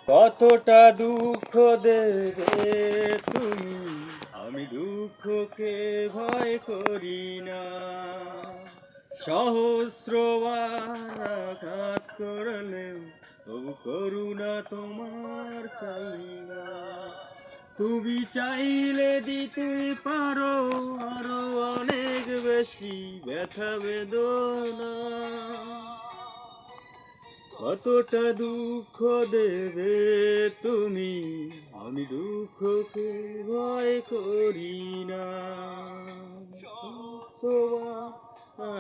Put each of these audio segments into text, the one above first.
কতটা দুঃখ দেবে তুমি, আমি দুঃখকে ভয় করি না। সহস্রবার আঘাত করলেও তবু করুণা তোমার চাই না। তুমি চাইলে দিতে পারো আরো অনেক বেশি ব্যথা বেদনা। কতটা দুঃখ দেবে তুমি, আমি দুঃখকে ভয় করি না।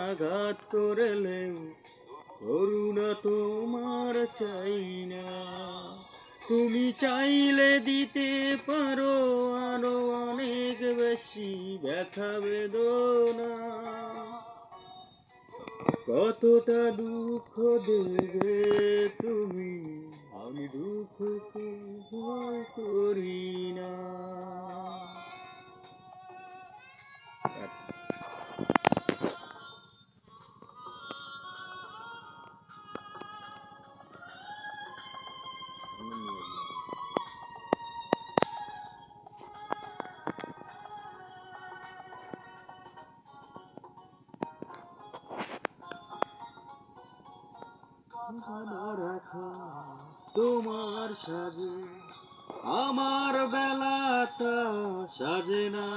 আঘাত করলেও করুণা তোমার চাই না। তুমি চাইলে দিতে পারো আরো অনেক বেশি ব্যথা বেদনা। কতটা দুঃখ দেবে তুমি, আমি দুঃখকে ভয় করি না। রাখা তোমার সাজে আমার বেলাটা সাজে না।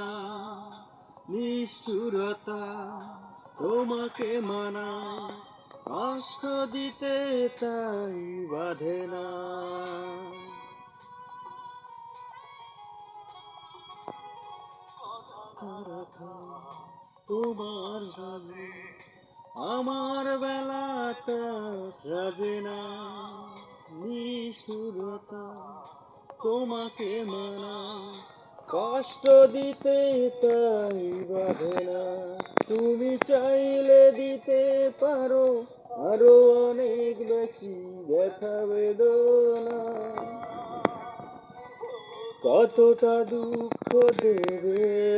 নিষ্ঠুরতা তোমাকে মানায়, কষ্ট দিতে তাই বাধে না। তোমার সাজে আমার বেলাটা সাজে না। নিষ্ঠুরতা তোমাকে মানায়, কষ্ট দিতে তাই বাধে না। তুমি চাইলে দিতে পারো আরো অনেক বেশি ব্যথা বেদনা। কতটা দুঃখ দেবে